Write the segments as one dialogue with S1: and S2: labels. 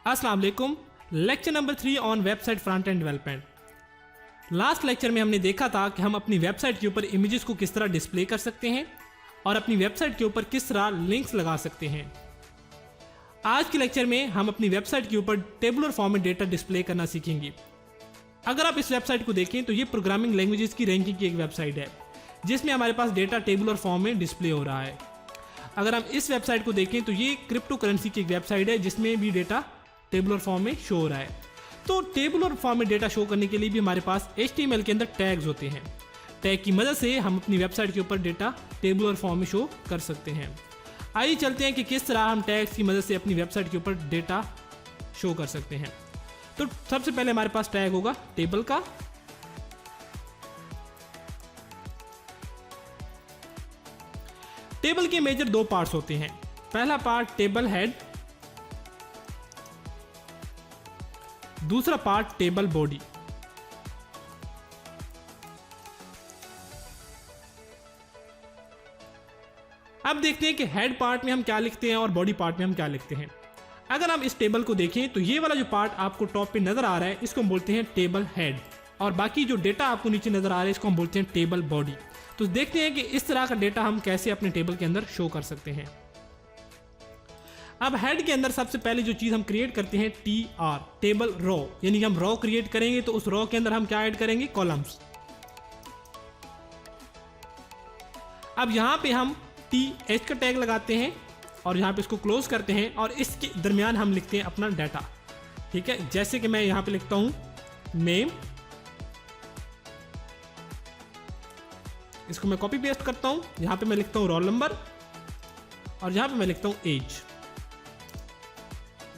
S1: अस्सलाम वालेकुम। Lecture number 3 on website front end development. Last lecture में हमने देखा था कि हम अपनी वेबसाइट के ऊपर इमेजेस को किस तरह डिस्प्ले कर सकते हैं और अपनी वेबसाइट के ऊपर किस तरह लिंक्स लगा सकते हैं। आज के लेक्चर में हम अपनी वेबसाइट के ऊपर टेबुलर फॉर्म में डेटा डिस्प्ले करना सीखेंगे। अगर आप इस वेबसाइट को देखें तो ये प्रोग्रामिंग लैंग्वेजेस की रैंकिंग की एक वेबसाइट है जिसमें हमारे पास डेटा टेबुलर फॉर्म में डिस्प्ले हो रहा है। अगर हम इस वेबसाइट को देखें तो ये क्रिप्टो करेंसी की एक वेबसाइट है जिसमें भी डेटा टेबुलर फॉर्म में शो हो रहा है। तो टेबुलर फॉर्म में डेटा शो करने के लिए भी हमारे पास HTML के अंदर टैग्स होते हैं। टैग की मदद से हम अपनी वेबसाइट के ऊपर डेटा टेबुलर फॉर्म में शो कर सकते हैं। आइए चलते हैं कि किस तरह हम टैग्स की मदद से अपनी वेबसाइट के ऊपर डेटा शो कर सकते हैं। तो सबसे पहले हमारे पास टैग होगा टेबल का। टेबल के मेजर दो पार्ट्स होते हैं। पहला पार्ट टेबल हेड, दूसरा पार्ट टेबल बॉडी। अब देखते हैं कि हेड पार्ट में हम क्या लिखते हैं और बॉडी पार्ट में हम क्या लिखते हैं। अगर हम इस टेबल को देखें तो ये वाला जो पार्ट आपको टॉप पे नजर आ रहा है इसको हम बोलते हैं टेबल हेड, और बाकी जो डेटा आपको नीचे नजर आ रहा है इसको हम बोलते हैं टेबल बॉडी। तो देखते हैं कि इस तरह का डेटा हम कैसे अपने टेबल के अंदर शो कर सकते हैं। अब हेड के अंदर सबसे पहले जो चीज हम क्रिएट करते हैं TR, टेबल रो, यानी हम रो क्रिएट करेंगे तो उस रो के अंदर हम क्या ऐड करेंगे, कॉलम्स। अब यहां पे हम TH का टैग लगाते हैं और यहां पे इसको क्लोज करते हैं और इसके दरमियान हम लिखते हैं अपना डाटा। ठीक है, जैसे कि मैं यहां पे लिखता हूं नेम, इसको मैं कॉपी पेस्ट करता हूं, यहां पे मैं लिखता हूं रोल नंबर और यहां पे मैं लिखता हूं एज।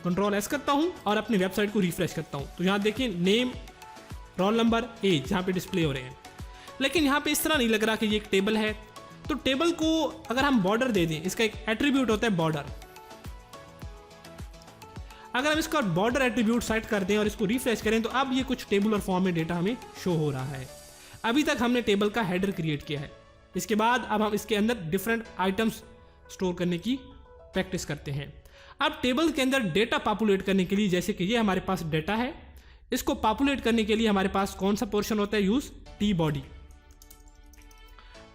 S1: कंट्रोल S करता हूं और अपनी वेबसाइट को रिफ्रेश करता हूं तो यहां देखिए नेम, रोल नंबर, एज यहां पे डिस्प्ले हो रहे हैं। लेकिन यहां पे इस तरह नहीं लग रहा कि ये एक टेबल है। तो टेबल को अगर हम बॉर्डर दे दें, इसका एक एट्रीब्यूट होता है बॉर्डर। अगर हम इसका बॉर्डर एट्रीब्यूट सेट कर दें और इसको रिफ्रेश करें तो अब ये कुछ टेबुलर फॉर्म में डेटा हमें शो हो रहा है। अभी तक हमने टेबल का हेडर क्रिएट किया है। इसके बाद अब हम इसके अंदर डिफरेंट आइटम्स स्टोर करने की प्रैक्टिस करते हैं। अब टेबल के अंदर डेटा पॉपुलेट करने के लिए, जैसे कि ये हमारे पास डेटा है, इसको पॉपुलेट करने के लिए हमारे पास कौन सा पोर्शन होता है, यूज T-बॉडी।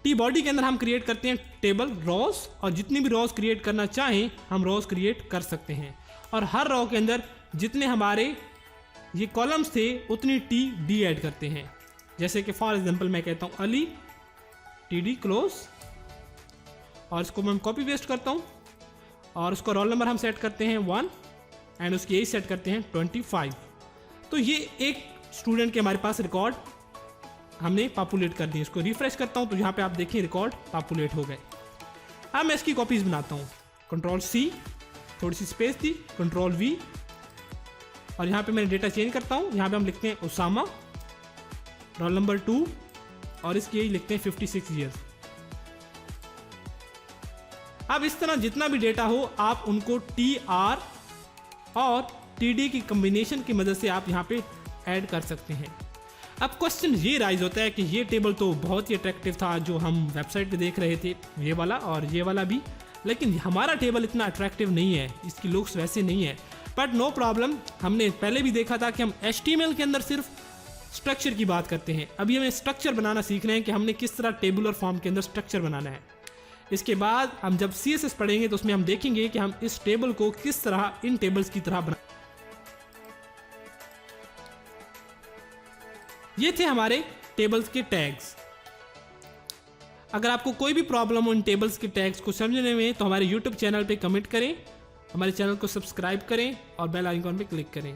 S1: T-बॉडी के अंदर हम क्रिएट करते हैं टेबल रोज, और जितनी भी रोज क्रिएट करना चाहें हम रोज क्रिएट कर सकते हैं। और हर रो के अंदर जितने हमारे ये कॉलम्स थे उतनी TD ऐड करते हैं। जैसे कि फॉर एग्जांपल मैं कहता हूं अली TD क्लोज, और इसको मैं कॉपी पेस्ट करता हूं और उसका रोल नंबर हम सेट करते हैं 1 एंड उसकी एज सेट करते हैं 25। तो ये एक स्टूडेंट के हमारे पास रिकॉर्ड हमने पॉपुलेट कर दी। इसको रिफ्रेश करता हूं तो यहाँ पे आप देखिए रिकॉर्ड पॉपुलेट हो गए। अब मैं इसकी कॉपीज बनाता हूँ। कंट्रोल C, थोड़ी सी स्पेस दी, कंट्रोल V, और यहाँ पे मैंने डेटा चेंज करता हूँ। यहाँ पे हम लिखते हैं उसामा, रोल नंबर 2, और इसकी एज लिखते हैं 56 ईयर्स। अब इस तरह जितना भी डेटा हो आप उनको TR और TD की कॉम्बिनेशन की मदद से आप यहाँ पे ऐड कर सकते हैं। अब क्वेश्चन ये राइज होता है कि ये टेबल तो बहुत ही अट्रैक्टिव था जो हम वेबसाइट पे देख रहे थे, ये वाला और ये वाला भी, लेकिन हमारा टेबल इतना अट्रैक्टिव नहीं है, इसकी लुक्स वैसे नहीं है। बट नो प्रॉब्लम, हमने पहले भी देखा था कि हम HTML के अंदर सिर्फ स्ट्रक्चर की बात करते हैं। अभी हमें स्ट्रक्चर बनाना सीख रहे हैं कि हमने किस तरह टेबुलर फॉर्म के अंदर स्ट्रक्चर बनाना है। इसके बाद हम जब CSS पढ़ेंगे तो उसमें हम देखेंगे कि हम इस टेबल को किस तरह इन टेबल्स की तरह बना। ये थे हमारे टेबल्स के टैग्स। अगर आपको कोई भी प्रॉब्लम हो इन टेबल्स के टैग्स को समझने में तो हमारे YouTube चैनल पे कमेंट करें, हमारे चैनल को सब्सक्राइब करें और बेल आइकॉन पे क्लिक करें।